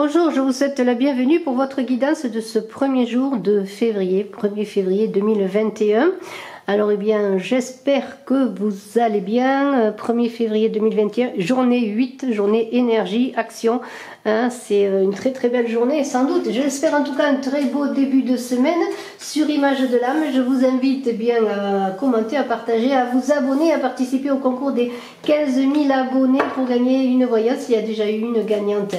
Bonjour, je vous souhaite la bienvenue pour votre guidance de ce premier jour de février, 1er février 2021. Alors, eh bien, j'espère que vous allez bien. 1er février 2021, journée 8, journée énergie, action. Hein, c'est une très très belle journée, sans doute. J'espère en tout cas un très beau début de semaine sur Image de l'âme. Je vous invite eh bien à commenter, à partager, à vous abonner, à participer au concours des 15 000 abonnés pour gagner une voyance. Il y a déjà eu une gagnante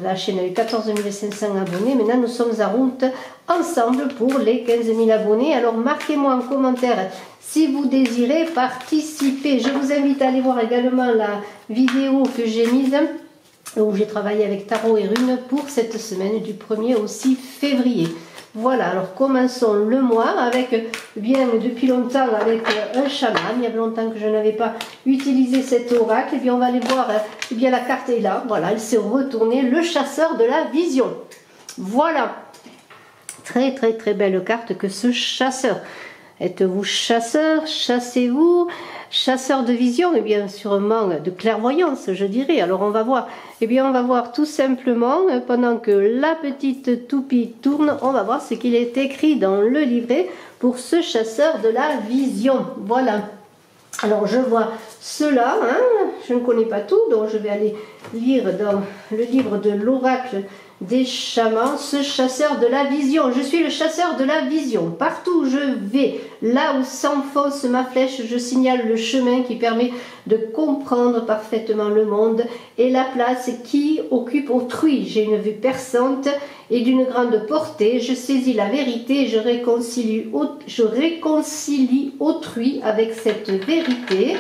la chaîne a eu 14 500 abonnés. Maintenant, nous sommes en route ensemble pour les 15 000 abonnés. Alors, marquez-moi en commentaire si vous désirez participer. Je vous invite à aller voir également la vidéo que j'ai mise où j'ai travaillé avec Tarot et Runes pour cette semaine du 1er au 6 février. Voilà, alors commençons le mois avec, bien depuis longtemps, avec un chaman. Il y a longtemps que je n'avais pas utilisé cet oracle. Et bien on va aller voir, eh bien la carte est là. Voilà, elle s'est retournée, le chasseur de la vision. Voilà, très très très belle carte que ce chasseur. Êtes-vous chasseur? Chassez-vous? Chasseur de vision? Et bien sûrement de clairvoyance, je dirais. Alors on va voir. Eh bien on va voir tout simplement, pendant que la petite toupie tourne, on va voir ce qu'il est écrit dans le livret pour ce chasseur de la vision. Voilà. Alors je vois cela, hein, je ne connais pas tout, donc je vais aller lire dans le livre de l'oracle des chamans, ce chasseur de la vision. Je suis le chasseur de la vision. Partout où je vais, là où s'enfonce ma flèche, je signale le chemin qui permet de comprendre parfaitement le monde et la place qui occupe autrui. J'ai une vue perçante et d'une grande portée. Je saisis la vérité et je réconcilie autrui avec cette vérité.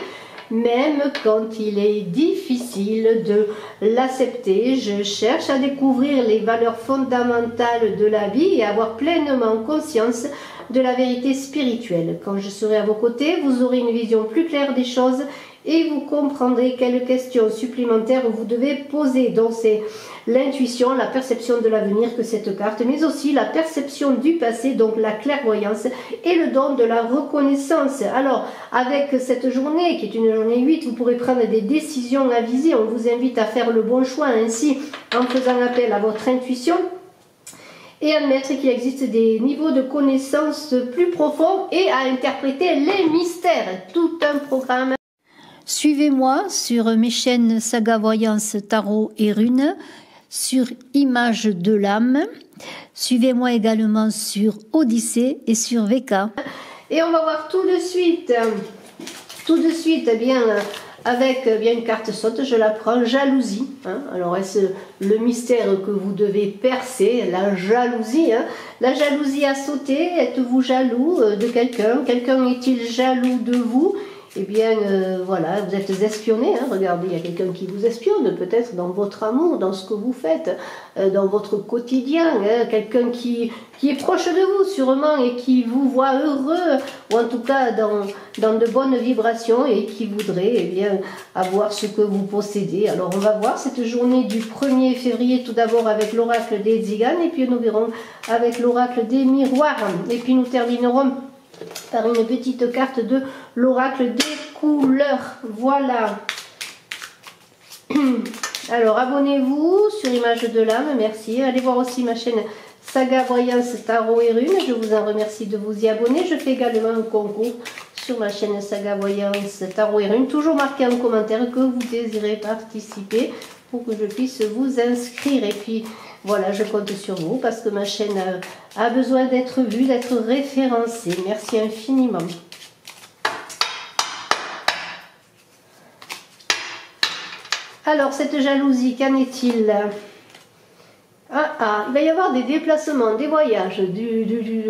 Même quand il est difficile de l'accepter, je cherche à découvrir les valeurs fondamentales de la vie et avoir pleinement conscience de la vérité spirituelle. Quand je serai à vos côtés, vous aurez une vision plus claire des choses et vous comprendrez quelles questions supplémentaires vous devez poser. Donc c'est l'intuition, la perception de l'avenir que cette carte, mais aussi la perception du passé, donc la clairvoyance et le don de la reconnaissance. Alors avec cette journée qui est une journée 8, vous pourrez prendre des décisions avisées. On vous invite à faire le bon choix ainsi en faisant appel à votre intuition et admettre qu'il existe des niveaux de connaissance plus profonds et à interpréter les mystères. Tout un programme. Suivez-moi sur mes chaînes Saga Voyance, Tarot et Runes, sur Image de l'âme. Suivez-moi également sur Odyssée et sur VK. Et on va voir tout de suite, eh bien, avec bien une carte saute, je la prends, jalousie. Hein. Alors est-ce le mystère que vous devez percer, la jalousie, hein. La jalousie a sauté, êtes-vous jaloux de quelqu'un? Quelqu'un est-il jaloux de vous? Eh bien, voilà, vous êtes espionné, hein, regardez, il y a quelqu'un qui vous espionne, peut-être dans votre amour, dans ce que vous faites, dans votre quotidien, hein, quelqu'un qui est proche de vous, sûrement, et qui vous voit heureux, ou en tout cas dans de bonnes vibrations, et qui voudrait, eh bien, avoir ce que vous possédez. Alors, on va voir cette journée du 1er février, tout d'abord avec l'oracle des Tziganes, et puis nous verrons avec l'oracle des miroirs, et puis nous terminerons par une petite carte de l'oracle des couleurs. Voilà. Alors abonnez-vous sur Image de l'âme, merci. Allez voir aussi ma chaîne Saga Voyance, Tarot et Runes. Je vous en remercie de vous y abonner. Je fais également un concours sur ma chaîne Saga Voyance, Tarot et Runes. Toujours marquez en commentaire que vous désirez participer pour que je puisse vous inscrire. Et puis voilà, je compte sur vous parce que ma chaîne a besoin d'être vue, d'être référencée. Merci infiniment. Alors, cette jalousie, qu'en est-il? Il va y avoir des déplacements, des voyages,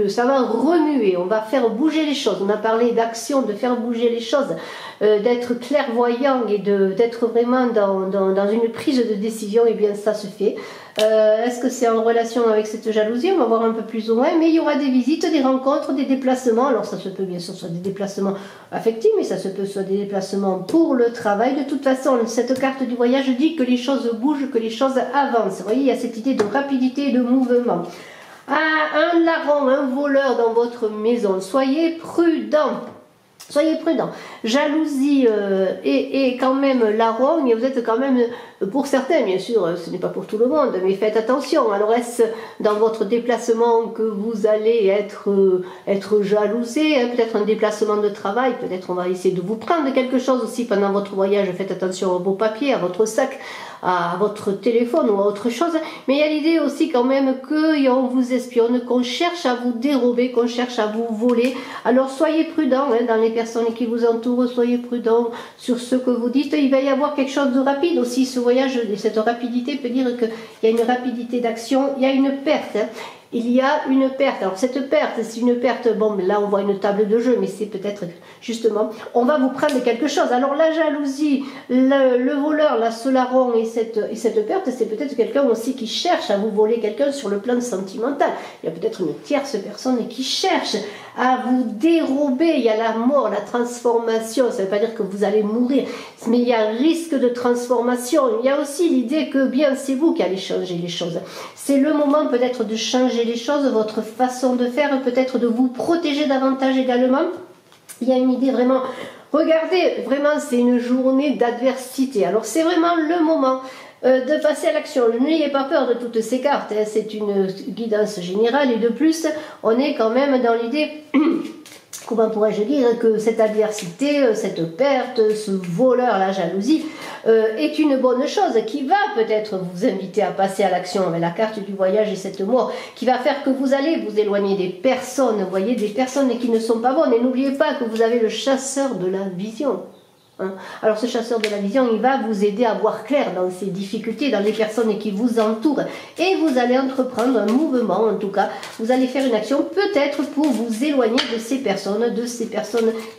ça va remuer, on va faire bouger les choses. On a parlé d'action, de faire bouger les choses, d'être clairvoyant et d'être vraiment dans une prise de décision. Et bien ça se fait. Est-ce que c'est en relation avec cette jalousie? On va voir un peu plus ou moins, mais il y aura des visites, des rencontres, des déplacements. Alors ça se peut bien sûr soit des déplacements affectifs, mais ça se peut soit des déplacements pour le travail. De toute façon, cette carte du voyage dit que les choses bougent, que les choses avancent. Vous voyez, il y a cette idée de rapidité et de mouvement. Un larron, un voleur dans votre maison, soyez prudent. Soyez prudents. Jalousie et quand même la rogne, vous êtes quand même, pour certains bien sûr, ce n'est pas pour tout le monde, mais faites attention. Alors est-ce dans votre déplacement que vous allez être jalousé, hein, peut-être un déplacement de travail, peut-être on va essayer de vous prendre quelque chose aussi pendant votre voyage, faites attention à vos papiers, à votre sac, à votre téléphone ou à autre chose, mais il y a l'idée aussi quand même qu'on vous espionne, qu'on cherche à vous dérober, qu'on cherche à vous voler. Alors soyez prudents hein, dans les personnes qui vous entourent, soyez prudents sur ce que vous dites. Il va y avoir quelque chose de rapide aussi, ce voyage, et cette rapidité peut dire qu'il y a une rapidité d'action, il y a une perte. Hein. Il y a une perte. Alors cette perte, c'est une perte, bon là on voit une table de jeu, mais c'est peut-être justement, on va vous prendre quelque chose. Alors la jalousie, le voleur, la solaron et cette perte, c'est peut-être quelqu'un aussi qui cherche à vous voler quelqu'un sur le plan sentimental. Il y a peut-être une tierce personne qui cherche à vous dérober. Il y a la mort, la transformation, ça ne veut pas dire que vous allez mourir, mais il y a risque de transformation. Il y a aussi l'idée que bien c'est vous qui allez changer les choses. C'est le moment peut-être de changer les choses, votre façon de faire, peut-être de vous protéger davantage également. Il y a une idée vraiment, regardez, vraiment c'est une journée d'adversité. Alors c'est vraiment le moment de passer à l'action. N'ayez pas peur de toutes ces cartes, hein. C'est une guidance générale et de plus, on est quand même dans l'idée... Comment pourrais-je dire que cette adversité, cette perte, ce voleur, la jalousie, est une bonne chose qui va peut-être vous inviter à passer à l'action avec la carte du voyage et cette mort, qui va faire que vous allez vous éloigner des personnes, vous voyez, des personnes qui ne sont pas bonnes. Et n'oubliez pas que vous avez le chasseur de la vision. Alors ce chasseur de la vision, il va vous aider à voir clair dans ces difficultés, dans les personnes qui vous entourent, et vous allez entreprendre un mouvement, en tout cas, vous allez faire une action peut-être pour vous éloigner de ces personnes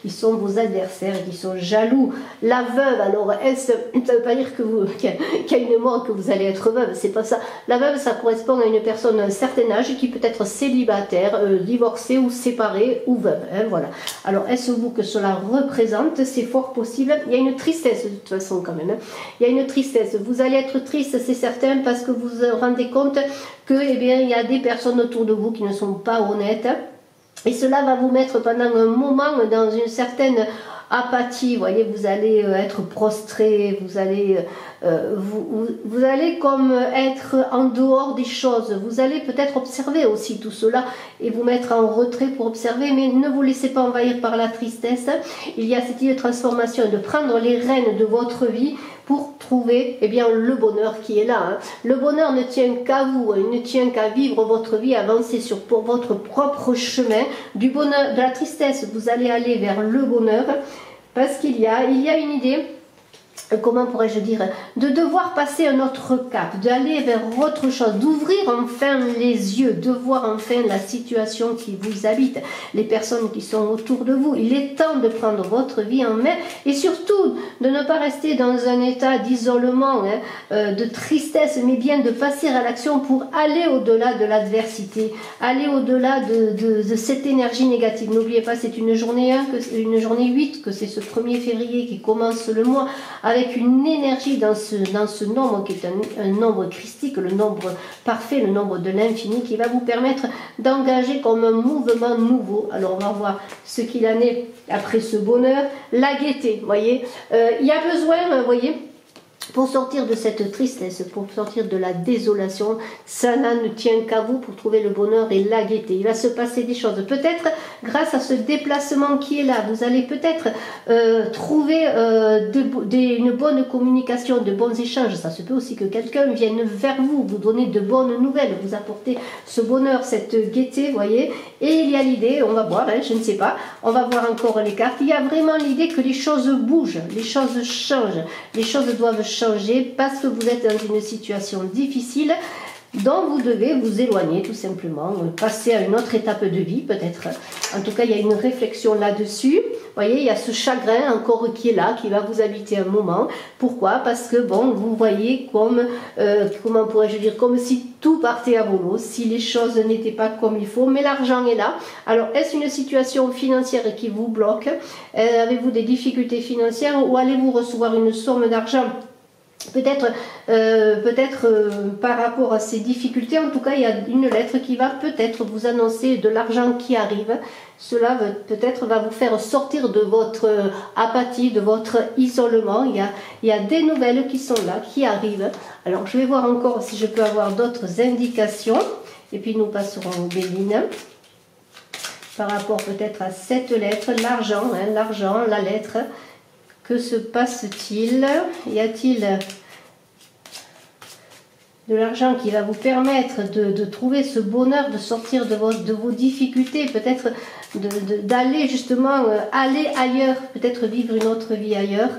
qui sont vos adversaires, qui sont jaloux. La veuve, alors ça ne veut pas dire qu'il y a une mort que vous allez être veuve, c'est pas ça. La veuve, ça correspond à une personne d'un certain âge qui peut être célibataire, divorcée ou séparée ou veuve, hein, voilà. Alors est-ce vous que cela représente? C'est fort possible. Il y a une tristesse de toute façon quand même. Hein. Il y a une tristesse. Vous allez être triste, c'est certain, parce que vous vous rendez compte que, eh bien, il y a des personnes autour de vous qui ne sont pas honnêtes. Et cela va vous mettre pendant un moment dans une certaine apathie. Vous voyez, vous allez être prostré, vous allez comme être en dehors des choses. Vous allez peut-être observer aussi tout cela et vous mettre en retrait pour observer, mais ne vous laissez pas envahir par la tristesse. Il y a cette idée de transformation, de prendre les rênes de votre vie pour trouver eh bien, le bonheur qui est là. Hein. Le bonheur ne tient qu'à vous, il ne tient qu'à vivre votre vie, avancer pour votre propre chemin. Du bonheur, de la tristesse, vous allez aller vers le bonheur, parce qu'il y a une idée, comment pourrais-je dire, de devoir passer un autre cap, d'aller vers autre chose, d'ouvrir enfin les yeux, de voir enfin la situation qui vous habite, les personnes qui sont autour de vous. Il est temps de prendre votre vie en main et surtout de ne pas rester dans un état d'isolement, hein, de tristesse, mais bien de passer à l'action pour aller au-delà de l'adversité, aller au-delà de cette énergie négative. N'oubliez pas, c'est une journée 1, une journée 8, que c'est ce 1er février qui commence le mois, avec une énergie dans ce nombre qui est un nombre christique, le nombre parfait, le nombre de l'infini, qui va vous permettre d'engager comme un mouvement nouveau. Alors on va voir ce qu'il en est après ce bonheur, la gaieté, voyez. Il y a besoin, vous voyez, pour sortir de cette tristesse, pour sortir de la désolation, ça ne tient qu'à vous pour trouver le bonheur et la gaieté. Il va se passer des choses. Peut-être grâce à ce déplacement qui est là, vous allez peut-être trouver une bonne communication, de bons échanges. Ça se peut aussi que quelqu'un vienne vers vous, vous donner de bonnes nouvelles, vous apporter ce bonheur, cette gaieté, vous voyez. Et il y a l'idée, on va voir, hein, je ne sais pas, on va voir encore les cartes. Il y a vraiment l'idée que les choses bougent, les choses changent, les choses doivent changer parce que vous êtes dans une situation difficile dont vous devez vous éloigner tout simplement, passer à une autre étape de vie peut-être. En tout cas, il y a une réflexion là-dessus. Vous voyez, il y a ce chagrin encore qui est là, qui va vous habiter un moment. Pourquoi? Parce que bon, vous voyez comme, comment pourrais-je dire, comme si tout partait à volo, si les choses n'étaient pas comme il faut, mais l'argent est là. Alors, est-ce une situation financière qui vous bloque? Avez-vous des difficultés financières ou allez-vous recevoir une somme d'argent par rapport à ces difficultés, en tout cas, il y a une lettre qui va peut-être vous annoncer de l'argent qui arrive. Cela peut-être va vous faire sortir de votre apathie, de votre isolement. Il y a des nouvelles qui sont là, qui arrivent. Alors, je vais voir encore si je peux avoir d'autres indications. Et puis, nous passerons au Béline. Par rapport peut-être à cette lettre, l'argent, l'argent, la lettre. Que se passe-t-il? Y a-t-il de l'argent qui va vous permettre de trouver ce bonheur, de sortir de vos difficultés, peut-être d'aller justement aller ailleurs, peut-être vivre une autre vie ailleurs?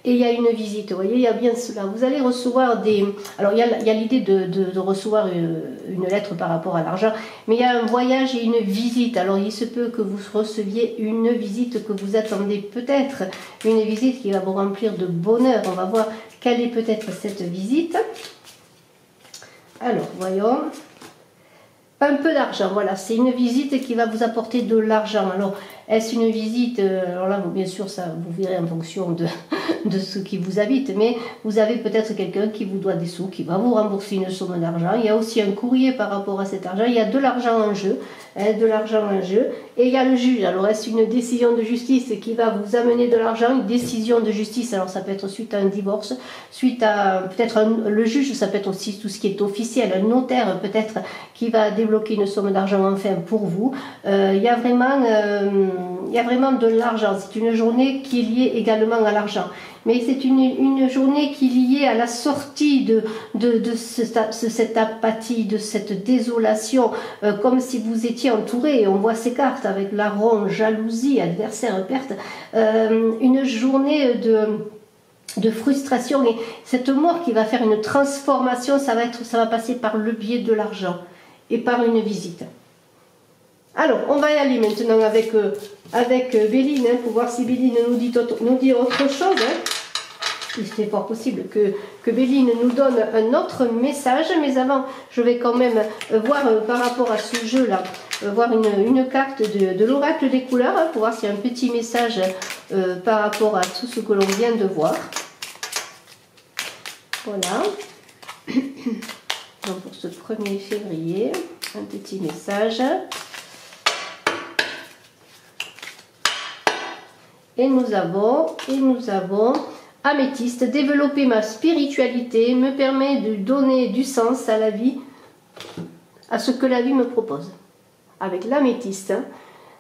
Et il y a une visite, vous voyez, il y a bien cela. Vous allez recevoir des... Alors, il y a l'idée de recevoir une lettre par rapport à l'argent, mais il y a un voyage et une visite. Alors, il se peut que vous receviez une visite que vous attendez peut-être, une visite qui va vous remplir de bonheur. On va voir quelle est peut-être cette visite. Alors, voyons... Un peu d'argent, voilà, c'est une visite qui va vous apporter de l'argent. Alors, est-ce une visite, alors là, bien sûr, ça vous verrez en fonction de ce qui vous habite, mais vous avez peut-être quelqu'un qui vous doit des sous, qui va vous rembourser une somme d'argent. Il y a aussi un courrier par rapport à cet argent, il y a de l'argent en jeu, de l'argent en jeu, et il y a le juge. Alors, est-ce une décision de justice qui va vous amener de l'argent? Une décision de justice, alors ça peut être suite à un divorce, suite à peut-être le juge, ça peut être aussi tout ce qui est officiel, un notaire peut-être qui va débloquer une somme d'argent enfin pour vous. Il y a vraiment de l'argent. C'est une journée qui est liée également à l'argent. Mais c'est une journée qui est liée à la sortie de cette apathie, de cette désolation, comme si vous étiez entouré. On voit ces cartes avec larron, jalousie, adversaire, perte. Une journée de frustration, et cette mort qui va faire une transformation, ça va passer par le biais de l'argent et par une visite. Alors, on va y aller maintenant avec Béline, pour voir si Béline nous dit autre chose. C'est fort possible que Béline nous donne un autre message, mais avant, je vais quand même voir par rapport à ce jeu-là, voir une carte de l'oracle des couleurs, pour voir s'il y a un petit message par rapport à tout ce que l'on vient de voir. Voilà. Donc pour ce 1er février, un petit message. Et nous avons améthyste, développer ma spiritualité me permet de donner du sens à la vie, à ce que la vie me propose. Avec l'améthyste,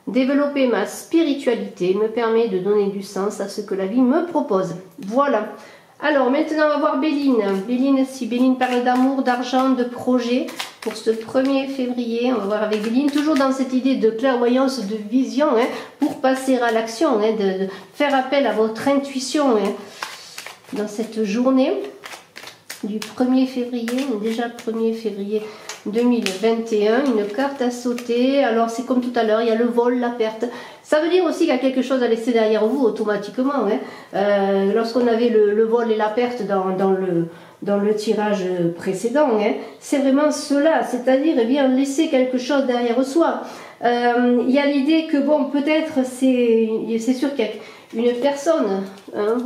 développer ma spiritualité me permet de donner du sens à ce que la vie me propose. Voilà. Alors maintenant on va voir Béline. Béline, si Béline parle d'amour, d'argent, de projet, pour ce 1er février, on va voir avec Béline, toujours dans cette idée de clairvoyance, de vision, pour passer à l'action, de faire appel à votre intuition dans cette journée du 1er février, déjà 1er février 2021, une carte à sauter. Alors c'est comme tout à l'heure, il y a le vol, la perte. Ça veut dire aussi qu'il y a quelque chose à laisser derrière vous automatiquement. Lorsqu'on avait le vol et la perte dans le tirage précédent, c'est vraiment cela, c'est-à-dire laisser quelque chose derrière soi. Il y a l'idée que bon, peut-être c'est sûr qu'il y a une personne,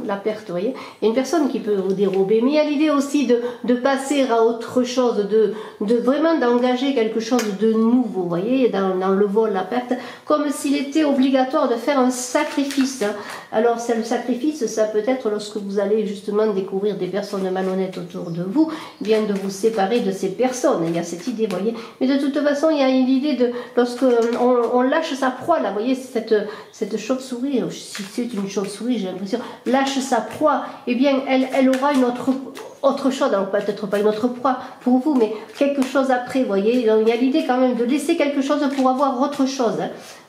la perte, vous voyez, il y a une personne qui peut vous dérober, mais il y a l'idée aussi de passer à autre chose, de vraiment d'engager quelque chose de nouveau, vous voyez, dans le vol, la perte, comme s'il était obligatoire de faire un sacrifice. Alors c'est le sacrifice, ça peut être lorsque vous allez justement découvrir des personnes malhonnêtes autour de vous, bien de vous séparer de ces personnes, il y a cette idée, vous voyez, mais de toute façon il y a l'idée de, lorsque on lâche sa proie, là, vous voyez, cette chauve-souris, si c'est une chauve-souris, j'ai l'impression, lâche sa proie, eh bien elle aura une autre chose, alors peut-être pas une autre proie pour vous, mais quelque chose après, vous voyez, donc il y a l'idée quand même de laisser quelque chose pour avoir autre chose,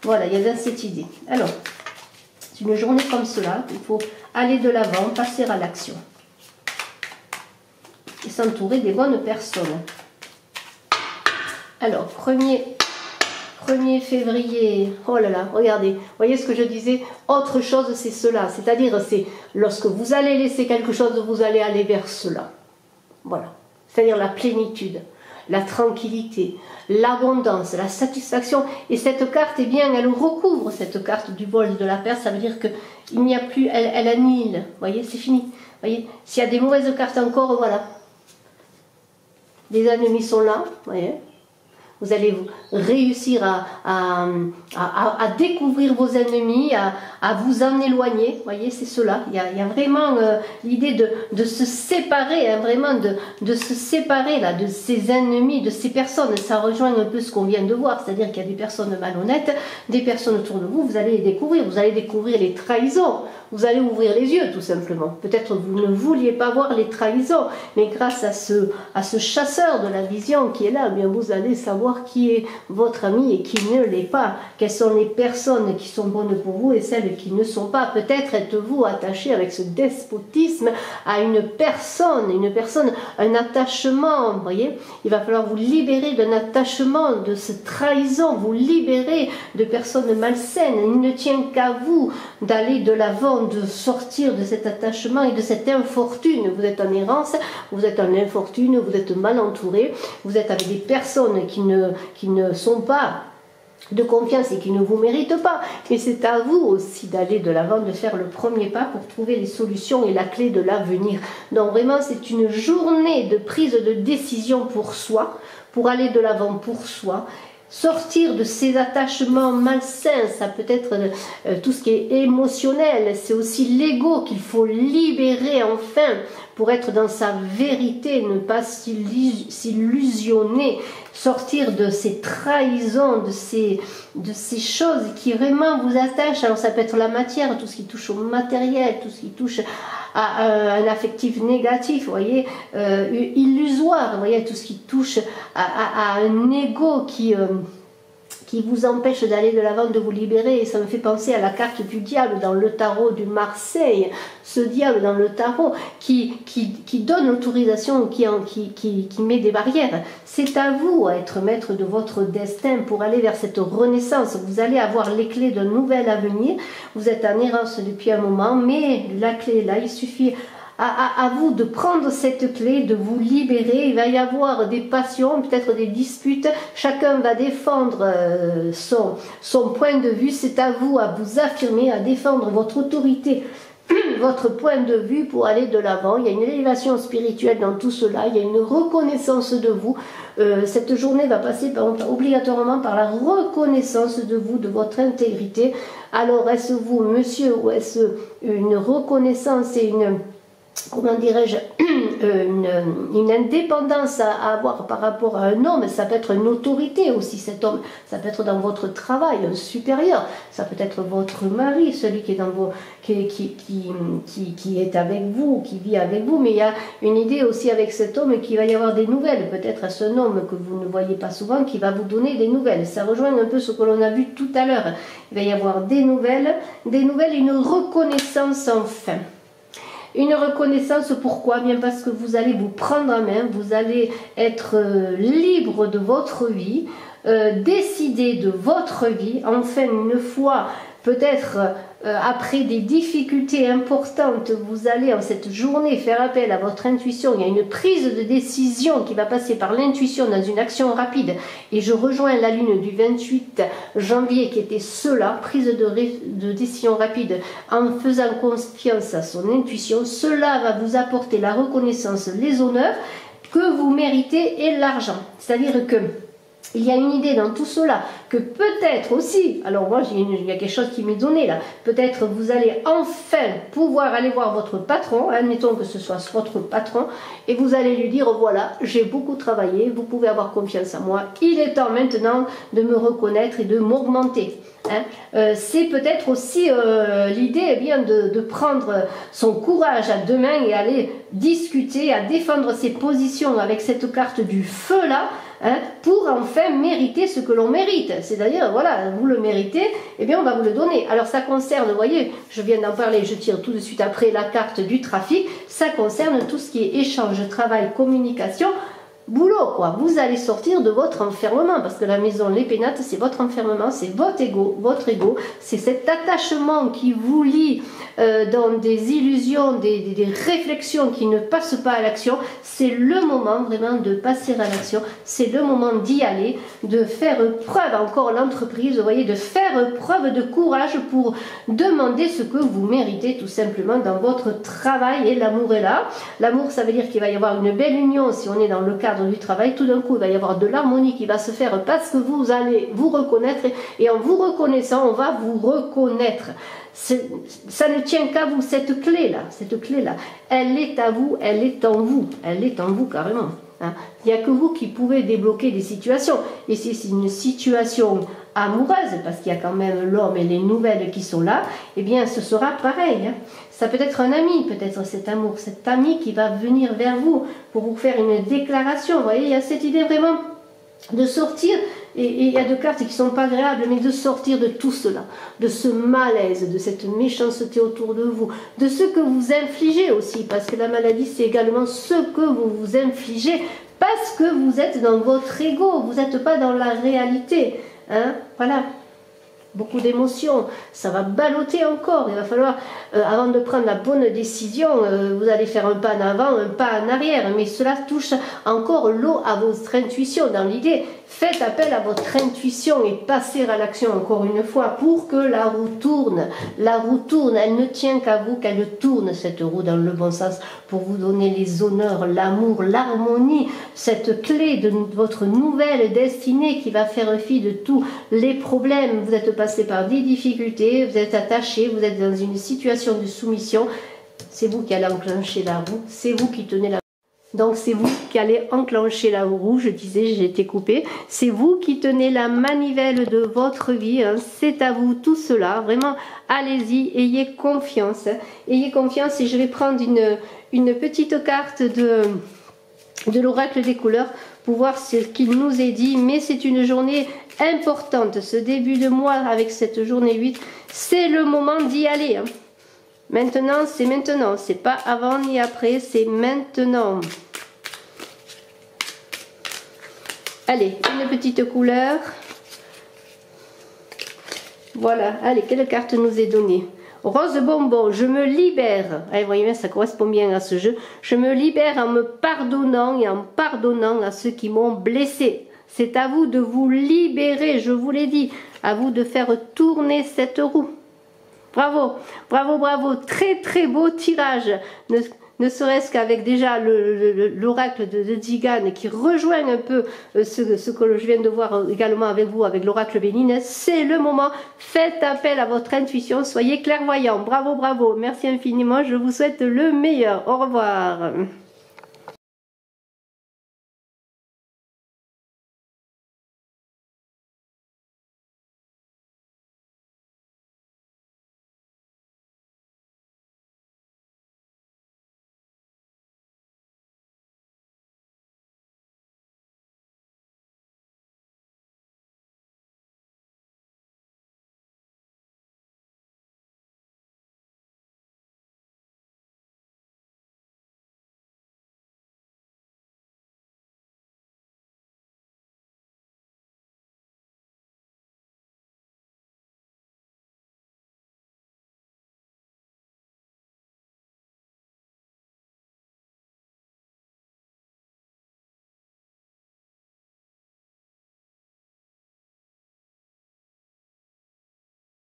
voilà, il y a dans cette idée. Alors, c'est une journée comme cela, il faut aller de l'avant, passer à l'action et s'entourer des bonnes personnes. Alors, 1er février, oh là là, regardez, voyez ce que je disais, autre chose c'est cela, c'est-à-dire c'est lorsque vous allez laisser quelque chose, vous allez aller vers cela, voilà, c'est-à-dire la plénitude, la tranquillité, l'abondance, la satisfaction, et cette carte, eh bien, elle recouvre cette carte du vol de la perte, ça veut dire qu'il n'y a plus, elle annihile, voyez, c'est fini. Voyez, s'il y a des mauvaises cartes encore, voilà. Les ennemis sont là, voyez. Vous allez réussir à découvrir vos ennemis, à vous en éloigner. Vous voyez, c'est cela. Il y a vraiment l'idée de se séparer, hein, vraiment de se séparer là, de ces ennemis, de ces personnes. Ça rejoint un peu ce qu'on vient de voir, c'est-à-dire qu'il y a des personnes malhonnêtes, des personnes autour de vous, vous allez les découvrir. Vous allez découvrir les trahisons. Vous allez ouvrir les yeux, tout simplement. Peut-être vous ne vouliez pas voir les trahisons, mais grâce à ce chasseur de la vision qui est là, eh bien vous allez savoir qui est votre ami et qui ne l'est pas. Quelles sont les personnes qui sont bonnes pour vous et celles qui ne sont pas. Peut-être êtes-vous attaché avec ce despotisme à une personne, un attachement. Vous voyez, il va falloir vous libérer d'un attachement, de cette trahison, vous libérer de personnes malsaines. Il ne tient qu'à vous d'aller de l'avant, de sortir de cet attachement et de cette infortune. Vous êtes en errance, vous êtes en infortune, vous êtes mal entouré, vous êtes avec des personnes qui ne sont pas de confiance et qui ne vous méritent pas. Mais c'est à vous aussi d'aller de l'avant, de faire le premier pas pour trouver les solutions et la clé de l'avenir. Donc vraiment, c'est une journée de prise de décision pour soi, pour aller de l'avant pour soi. Sortir de ces attachements malsains, ça peut être tout ce qui est émotionnel, c'est aussi l'ego qu'il faut libérer enfin pour être dans sa vérité, ne pas s'illusionner, sortir de ces trahisons, de ces choses qui vraiment vous attachent. Alors ça peut être la matière, tout ce qui touche au matériel, tout ce qui touche à un affectif négatif, vous voyez, illusoire, vous voyez, tout ce qui touche à un ego qui vous empêche d'aller de l'avant, de vous libérer. Et ça me fait penser à la carte du diable dans le tarot du Marseille, ce diable dans le tarot qui donne l'autorisation, qui met des barrières. C'est à vous à être maître de votre destin pour aller vers cette renaissance. Vous allez avoir les clés d'un nouvel avenir. Vous êtes en errance depuis un moment, mais la clé est là, il suffit à vous de prendre cette clé, de vous libérer. Il va y avoir des passions, peut-être des disputes, chacun va défendre son point de vue. C'est à vous à vous affirmer, à défendre votre autorité, votre point de vue pour aller de l'avant. Il y a une élévation spirituelle dans tout cela, il y a une reconnaissance de vous. Cette journée va passer obligatoirement par la reconnaissance de vous, de votre intégrité. Alors est-ce vous, monsieur, ou est-ce une reconnaissance et comment dirais-je, une indépendance à avoir par rapport à un homme? Ça peut être une autorité aussi, cet homme. Ça peut être dans votre travail, un supérieur. Ça peut être votre mari, celui qui est dans qui est avec vous, qui vit avec vous. Mais il y a une idée aussi avec cet homme qu'il va y avoir des nouvelles. Peut-être est-ce un homme que vous ne voyez pas souvent qui va vous donner des nouvelles. Ça rejoint un peu ce que l'on a vu tout à l'heure. Il va y avoir des nouvelles, une reconnaissance enfin. Une reconnaissance, pourquoi? Bien parce que vous allez vous prendre en main, vous allez être libre de votre vie, décider de votre vie, enfin une fois peut-être après des difficultés importantes, vous allez en cette journée faire appel à votre intuition. Il y a une prise de décision qui va passer par l'intuition dans une action rapide. Et je rejoins la lune du 28 janvier qui était cela, prise de décision rapide en faisant confiance à son intuition. Cela va vous apporter la reconnaissance, les honneurs que vous méritez et l'argent. C'est-à-dire que il y a une idée dans tout cela, que peut-être aussi, alors moi il y a quelque chose qui m'est donné là, peut-être vous allez enfin pouvoir aller voir votre patron, admettons que ce soit votre patron, et vous allez lui dire voilà, j'ai beaucoup travaillé, vous pouvez avoir confiance en moi, il est temps maintenant de me reconnaître et de m'augmenter. C'est peut-être aussi l'idée de prendre son courage à deux mains et aller discuter, à défendre ses positions avec cette carte du feu là, pour enfin mériter ce que l'on mérite. C'est-à-dire, voilà, vous le méritez, et bien on va vous le donner. Alors ça concerne, vous voyez, je viens d'en parler, je tire tout de suite après la carte du trafic, ça concerne tout ce qui est échange, travail, communication, boulot, quoi. Vous allez sortir de votre enfermement, parce que la maison, les pénates, c'est votre enfermement, c'est votre ego, c'est cet attachement qui vous lie dans des illusions, des réflexions qui ne passent pas à l'action. C'est le moment vraiment de passer à l'action, c'est le moment d'y aller, de faire preuve, encore l'entreprise, vous voyez, de faire preuve de courage pour demander ce que vous méritez tout simplement dans votre travail. Et l'amour est là. L'amour, ça veut dire qu'il va y avoir une belle union si on est dans le cadre du travail. Tout d'un coup, il va y avoir de l'harmonie qui va se faire parce que vous allez vous reconnaître, et en vous reconnaissant, on va vous reconnaître. Ça ne tient qu'à vous, cette clé-là, elle est à vous, elle est en vous carrément. Hein. Il n'y a que vous qui pouvez débloquer des situations. Et si c'est une situation amoureuse, parce qu'il y a quand même l'homme et les nouvelles qui sont là, eh bien ce sera pareil. Hein. Ça peut être un ami, peut-être cet amour, cet ami qui va venir vers vous pour vous faire une déclaration. Vous voyez, il y a cette idée vraiment de sortir, et il y a deux cartes qui ne sont pas agréables, mais de sortir de tout cela, de ce malaise, de cette méchanceté autour de vous, de ce que vous infligez aussi, parce que la maladie c'est également ce que vous vous infligez, parce que vous êtes dans votre ego, vous n'êtes pas dans la réalité, hein, voilà. Beaucoup d'émotions, ça va balloter encore, il va falloir, avant de prendre la bonne décision, vous allez faire un pas en avant, un pas en arrière, mais cela touche encore l'eau à votre intuition. Dans l'idée, faites appel à votre intuition et passez à l'action encore une fois pour que la roue tourne. La roue tourne, elle ne tient qu'à vous qu'elle tourne, cette roue dans le bon sens, pour vous donner les honneurs, l'amour, l'harmonie, cette clé de votre nouvelle destinée qui va faire fi de tous les problèmes. Vous êtes passé par des difficultés, vous êtes attaché, vous êtes dans une situation de soumission, c'est vous qui allez enclencher la roue, c'est vous qui tenez la roue. Donc c'est vous qui allez enclencher la roue, je disais, j'ai été coupée, c'est vous qui tenez la manivelle de votre vie, hein. C'est à vous tout cela, vraiment, allez-y, ayez confiance, hein. Ayez confiance, et je vais prendre une petite carte de l'oracle des couleurs pour voir ce qu'il nous est dit, mais c'est une journée importante, ce début de mois avec cette journée 8, c'est le moment d'y aller. Hein. Maintenant, c'est pas avant ni après, c'est maintenant. Allez, une petite couleur. Voilà, allez, quelle carte nous est donnée? Rose bonbon, je me libère. Allez, voyez bien, ça correspond bien à ce jeu. Je me libère en me pardonnant et en pardonnant à ceux qui m'ont blessé. C'est à vous de vous libérer, je vous l'ai dit. À vous de faire tourner cette roue. Bravo, bravo, bravo. Très, très beau tirage. Ne serait-ce qu'avec déjà l'oracle de Tzigane qui rejoint un peu ce que je viens de voir également avec vous, avec l'oracle Bénine. C'est le moment. Faites appel à votre intuition. Soyez clairvoyants. Bravo, bravo. Merci infiniment. Je vous souhaite le meilleur. Au revoir.